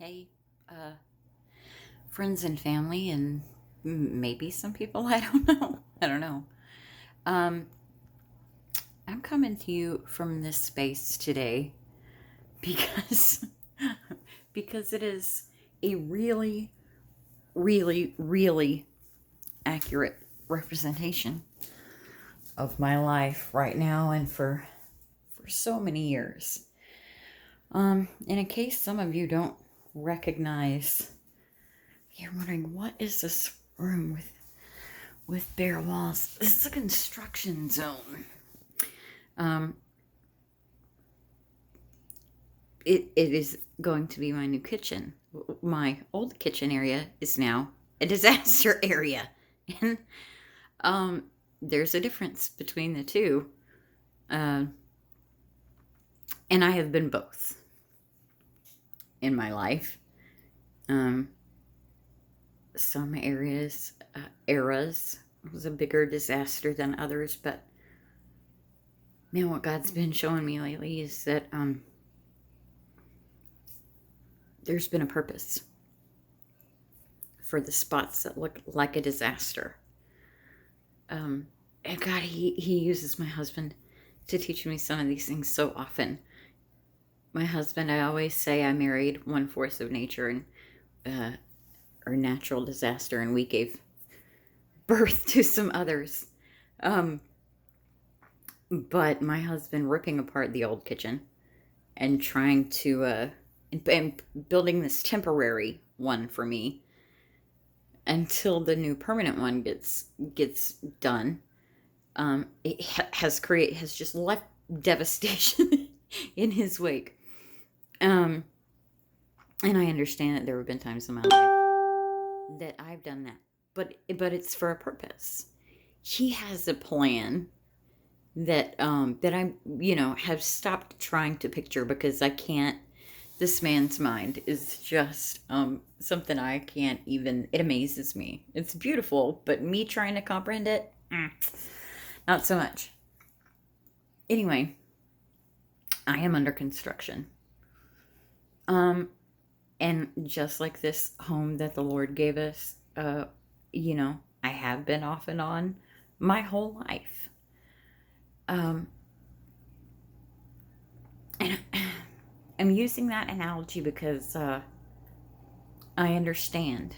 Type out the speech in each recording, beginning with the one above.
Hey, uh, friends and family, and maybe some people. I don't know. I don't know. Um, I'm coming to you from this space today because because it is a really, really, really accurate representation of my life right now and for so many years. And in case some of you don't recognize, you're wondering what is this room with bare walls. This is a construction zone. Um, it is going to be my new kitchen. My old kitchen area is now a disaster area, and um, there's a difference between the two. Uh, and I have been both in my life. Um, some eras was a bigger disaster than others, but man, what God's been showing me lately is that there's been a purpose for the spots that look like a disaster. And God, he uses my husband to teach me some of these things so often. My husband, I always say I married one force of nature and or natural disaster, and we gave birth to some others. But my husband ripping apart the old kitchen and trying to and building this temporary one for me until the new permanent one gets done. It has just left devastation in his wake. And I understand that there have been times in my life that I've done that, but it's for a purpose. He has a plan that I have stopped trying to picture because I can't. This man's mind is just something I can't even. It amazes me. It's beautiful, but me trying to comprehend it, not so much. Anyway, I am under construction. And just like this home that the Lord gave us, I have been off and on my whole life. And I'm using that analogy because I understand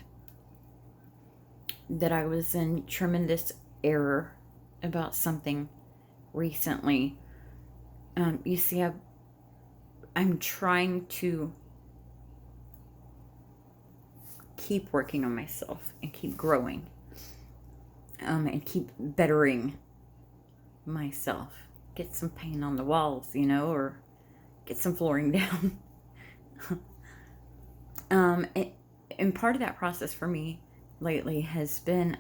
that I was in tremendous error about something recently. You see, I'm trying to keep working on myself and keep growing, and keep bettering myself. Get some paint on the walls, or get some flooring down. And part of that process for me lately has been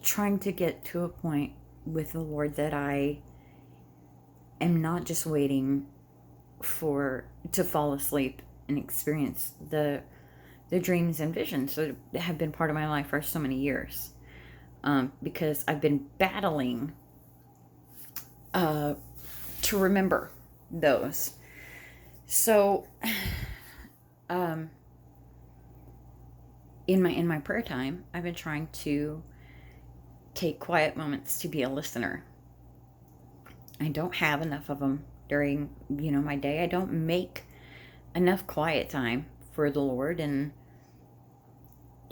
trying to get to a point with the Lord that I am not just waiting to fall asleep and experience the dreams and visions that have been part of my life for so many years, because I've been battling to remember those. So in my prayer time, I've been trying to take quiet moments to be a listener. I don't have enough of them during my day. I don't make enough quiet time for the Lord, and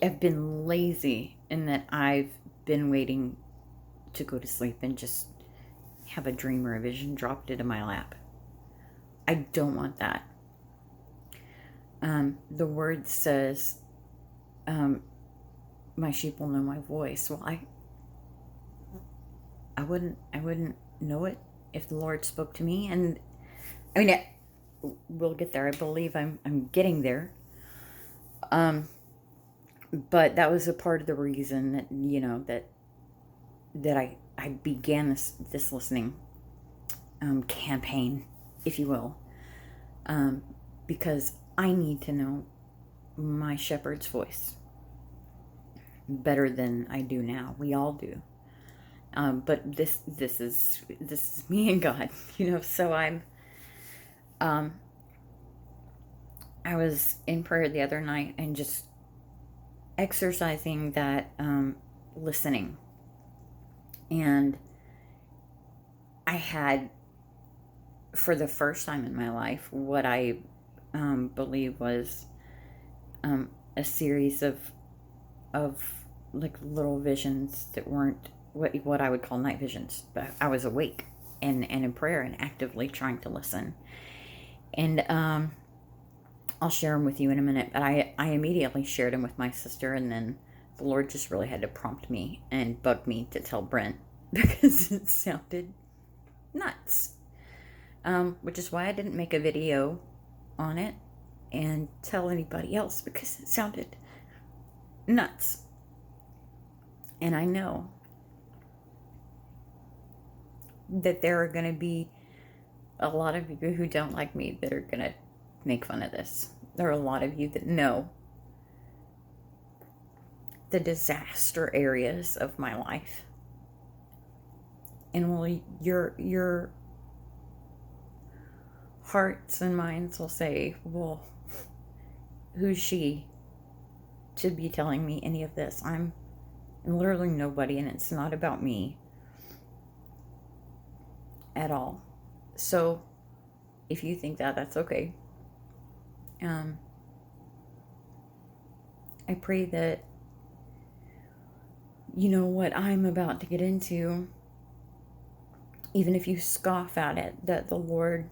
I've been lazy in that I've been waiting to go to sleep and just have a dream or a vision dropped into my lap. I don't want that. The word says, my sheep will know my voice. Well, I wouldn't know it if the Lord spoke to me. And I mean, we'll get there. I believe I'm getting there. But that was a part of the reason that that I began this listening campaign, if you will, because I need to know my shepherd's voice better than I do now. We all do. But this is me and God, So I'm I was in prayer the other night and just exercising that listening. And I had, for the first time in my life, what I believe was a series of like little visions that weren't what I would call night visions, but I was awake and in prayer and actively trying to listen. And I'll share them with you in a minute, but I immediately shared them with my sister, and then the Lord just really had to prompt me and bug me to tell Brent because it sounded nuts. Which is why I didn't make a video on it and tell anybody else, because it sounded nuts. And I know that there are going to be a lot of you who don't like me that are going to make fun of this. There are a lot of you that know the disaster areas of my life. And well, your hearts and minds will say, well, who's she to be telling me any of this? I'm literally nobody, and it's not about me at all. So if you think that, that's okay. I pray that you know what I'm about to get into, even if you scoff at it, that the Lord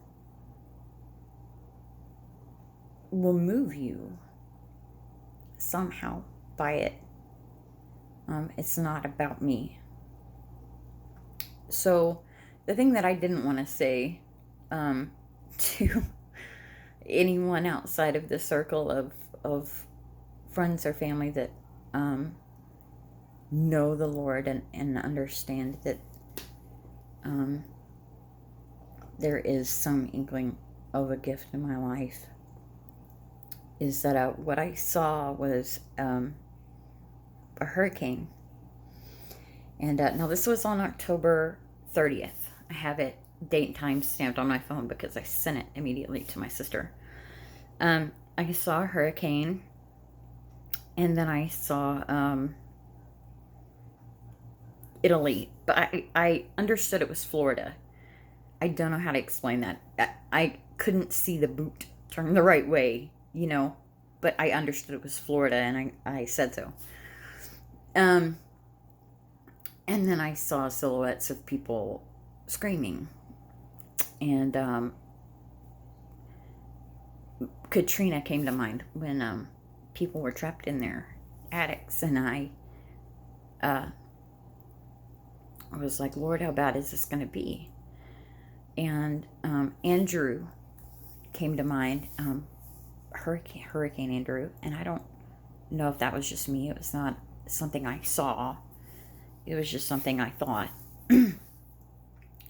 will move you somehow by it. It's not about me. So the thing that I didn't want to say to anyone outside of the circle of friends or family that know the Lord and understand that there is some inkling of a gift in my life, is that what I saw was a hurricane. And now this was on October 30th. I have it date and time stamped on my phone because I sent it immediately to my sister. I saw a hurricane, and then I saw Italy, but I understood it was Florida. I don't know how to explain that. I couldn't see the boot turn the right way, but I understood it was Florida, and I said so. And then I saw silhouettes of people screaming, and Katrina came to mind when people were trapped in their attics, and I was like, Lord, how bad is this going to be? And Andrew came to mind, Hurricane Andrew, and I don't know if that was just me. It was not something I saw. It was just something I thought.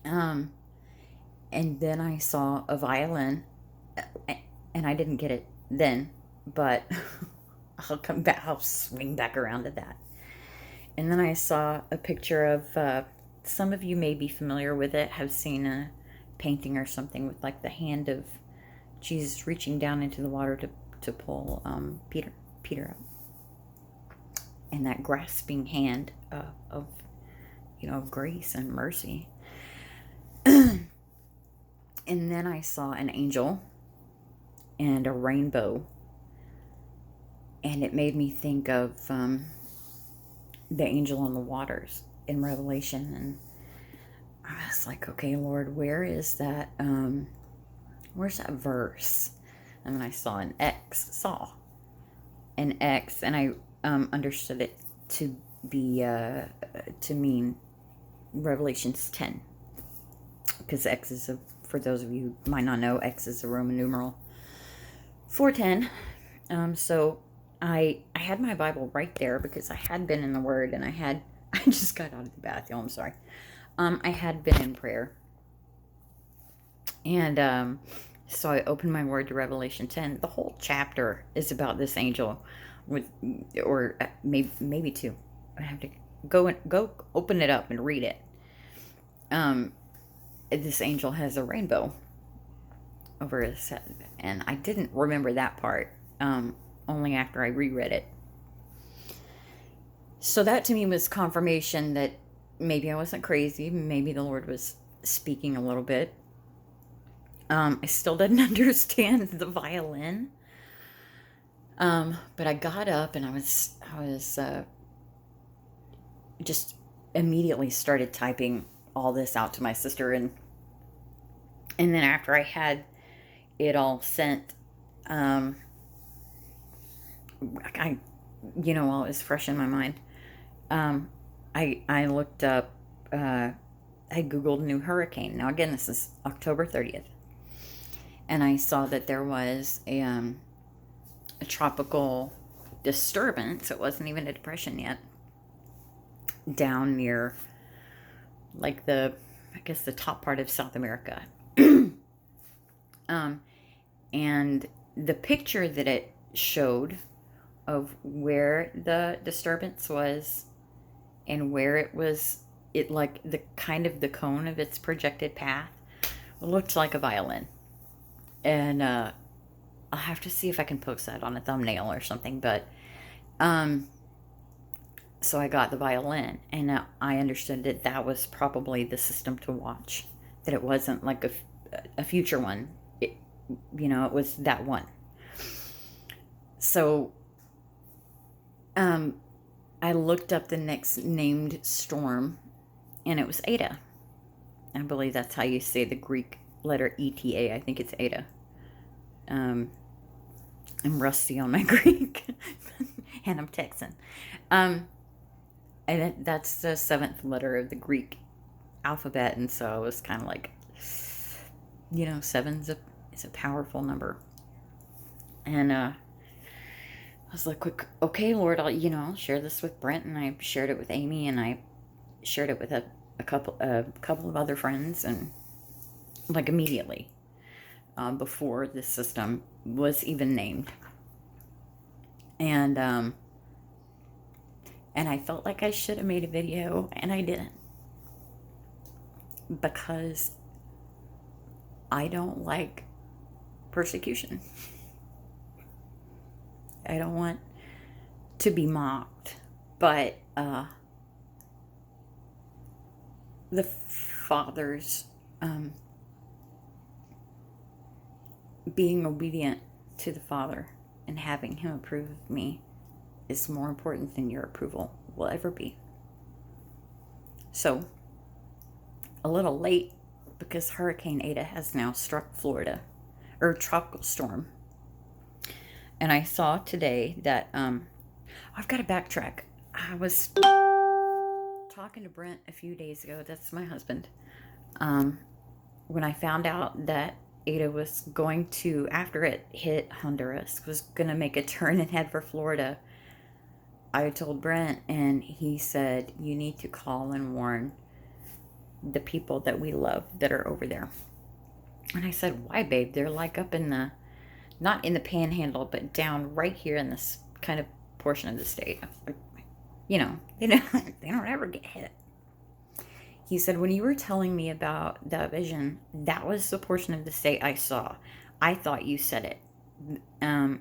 And then I saw a violin, and I didn't get it then, but I'll come back. I'll swing back around to that. And then I saw a picture of, some of you may be familiar with it, have seen a painting or something with like the hand of Jesus reaching down into the water to pull Peter up. And that grasping hand of grace and mercy. And then I saw an angel and a rainbow. And it made me think of the angel on the waters in Revelation. And I was like, okay, Lord, where's that verse? And then I saw an X, and I understood it to be to mean Revelations 10, because X is for those of you who might not know, X is a Roman numeral for 10. So I had my Bible right there because I had been in the Word, and I just got out of the bath, y'all. I'm sorry. I had been in prayer, and so I opened my Word to Revelation 10. The whole chapter is about this angel, or maybe two. I have to go open it up and read it. This angel has a rainbow, over his head. And I didn't remember that part, only after I reread it. So that to me was confirmation that maybe I wasn't crazy. Maybe the Lord was speaking a little bit. I still didn't understand the violin. But I got up and I was just immediately started typing all this out to my sister, and then after I had it all sent, I while it was fresh in my mind, I looked up, I googled new hurricane. Now again, this is October 30th, and I saw that there was a tropical disturbance. It wasn't even a depression yet, down near like the top part of South America. And the picture that it showed of where the disturbance was and where it was, it like the kind of the cone of its projected path looked like a violin. And I'll have to see if I can post that on a thumbnail or something, but so I got the violin, and I understood that that was probably the system to watch, that it wasn't like a future one. It was that one. So I looked up the next named storm, and it was Eta. I believe that's how you say the Greek letter ETA. I think it's Eta. I'm rusty on my Greek, and I'm Texan. And that's the 7th letter of the Greek alphabet, and so I was kind of like, 7's a powerful number. And I was like, okay, Lord, I'll share this with Brent, and I shared it with Amy, and I shared it with a couple of other friends, and like immediately, before this system was even named. And I felt like I should have made a video, and I didn't, because I don't like persecution. I don't want to be mocked, but the Father's being obedient to the Father and having Him approve of me is more important than your approval will ever be. So, a little late, because Hurricane Eta has now struck Florida, or tropical storm. And I saw today that, I've got to backtrack. I was talking to Brent a few days ago, that's my husband, when I found out that Eta was going to, after it hit Honduras, was going to make a turn and head for Florida. I told Brent, and he said, you need to call and warn the people that we love that are over there. And I said, why, babe? They're like up in the, not in the panhandle, but down right here in this kind of portion of the state. They don't ever get hit. He said, when you were telling me about that vision, that was the portion of the state I saw. I thought you said it. And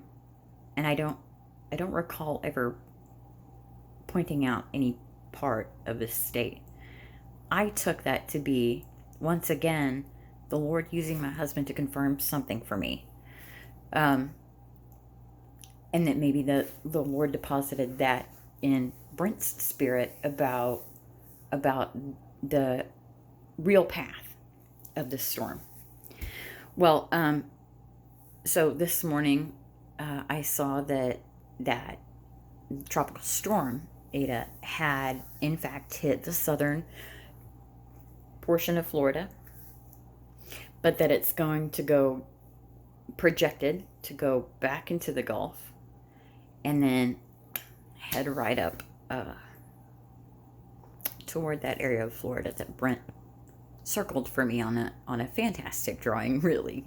I don't recall ever pointing out any part of the state. I took that to be, once again, the Lord using my husband to confirm something for me. And that maybe the Lord deposited that in Brent's spirit about the real path of this storm. Well, so this morning, I saw that tropical storm Eta had in fact hit the southern portion of Florida, but that it's going to go, projected to go back into the Gulf, and then head right up toward that area of Florida that Brent circled for me on a fantastic drawing, really,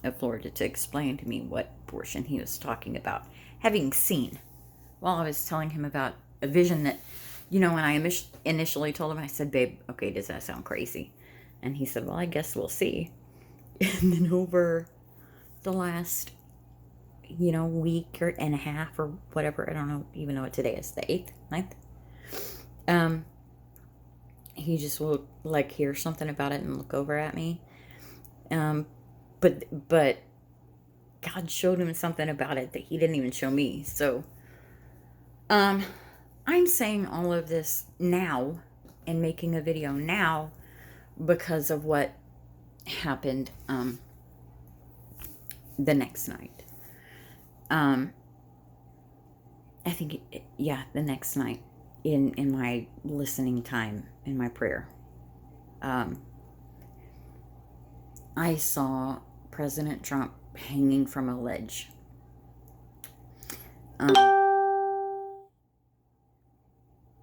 of Florida, to explain to me what portion he was talking about, having seen, while I was telling him about a vision that, when I initially told him, I said, babe, okay, does that sound crazy? And he said, well, I guess we'll see. And then over the last, week and a half or whatever, I don't know, even know what today is, the 8th, 9th. He just will like hear something about it and look over at me. But God showed him something about it that he didn't even show me. So, I'm saying all of this now and making a video now because of what happened, the next night. I think, the next night in my listening time, in my prayer. I saw President Trump hanging from a ledge.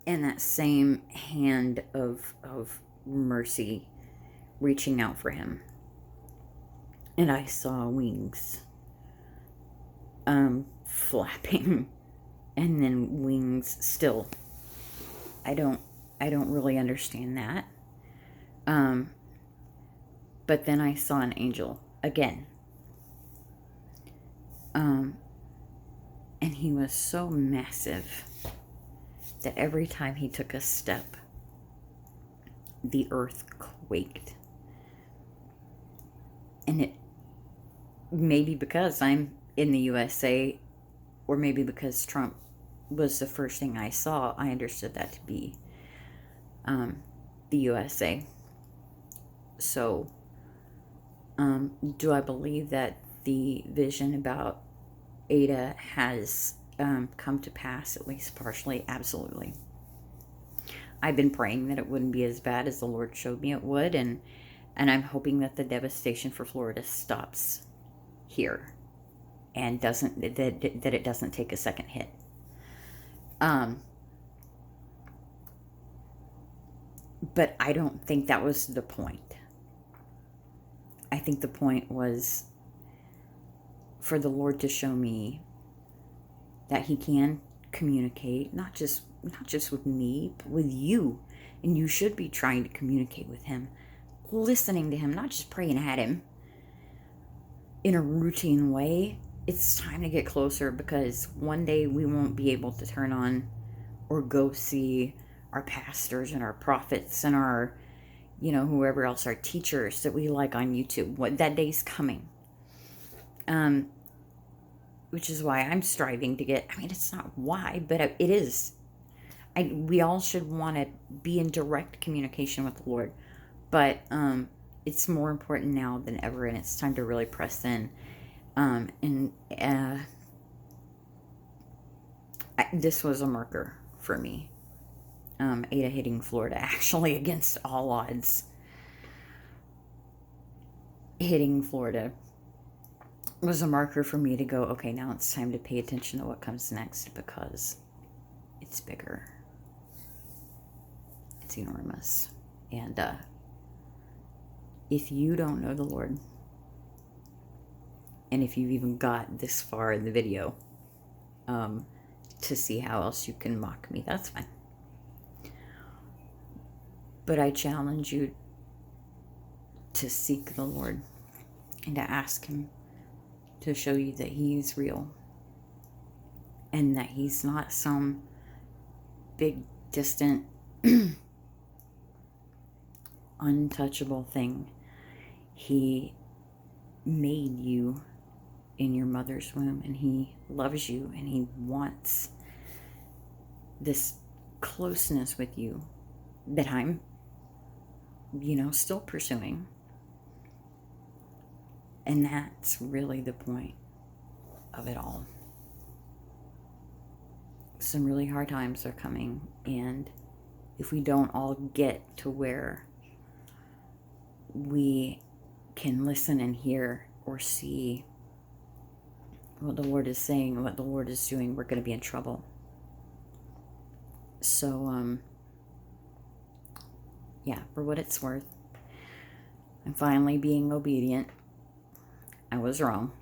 And that same hand of mercy reaching out for him. And I saw wings flapping, and then wings still. I don't really understand that. But then I saw an angel again. And he was so massive that every time he took a step, the earth quaked. And it maybe because I'm in the USA, or maybe because Trump was the first thing I saw, I understood that to be the USA. So, do I believe that the vision about Ada has come to pass, at least partially? Absolutely. I've been praying that it wouldn't be as bad as the Lord showed me it would, and I'm hoping that the devastation for Florida stops here and that it doesn't take a second hit. But I don't think that was the point. I think the point was for the Lord to show me that he can communicate, not just with me, but with you. And you should be trying to communicate with him, listening to him, not just praying at him in a routine way. It's time to get closer, because one day we won't be able to turn on or go see our pastors and our prophets and our, whoever else, our teachers that we like on YouTube. That day's coming. Which is why I'm striving to get, it's not why, but it is. We all should want to be in direct communication with the Lord. But it's more important now than ever, and it's time to really press in. This was a marker for me. Ada hitting Florida, actually against all odds. Hitting Florida was a marker for me to go, okay, now it's time to pay attention to what comes next, because it's bigger. It's enormous. And if you don't know the Lord, and if you've even got this far in the video to see how else you can mock me, that's fine. But I challenge you to seek the Lord and to ask him to show you that he is real, and that he's not some big, distant, untouchable thing. He made you in your mother's womb, and he loves you, and he wants this closeness with you that I'm, still pursuing. And that's really the point of it all. Some really hard times are coming, and if we don't all get to where we can listen and hear or see what the Lord is saying and what the Lord is doing, we're going to be in trouble. So, for what it's worth, I'm finally being obedient. I was wrong,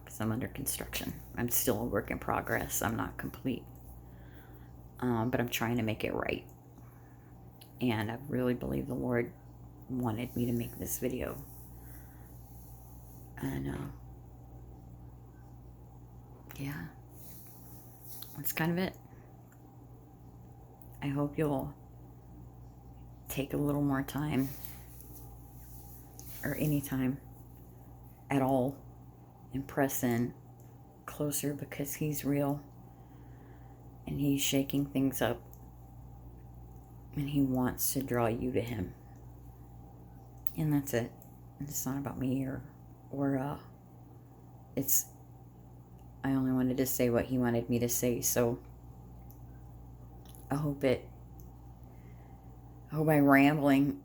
because I'm under construction. I'm still a work in progress. I'm not complete. But I'm trying to make it right. And I really believe the Lord wanted me to make this video. And yeah, that's kind of it. I hope you'll take a little more time, or any time at all, and press in closer, because he's real and he's shaking things up and he wants to draw you to him. And that's it. It's not about me or it's, I only wanted to say what he wanted me to say. So I hope my rambling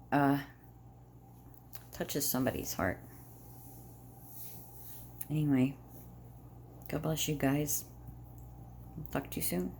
touches somebody's heart. Anyway, God bless you guys. Talk to you soon.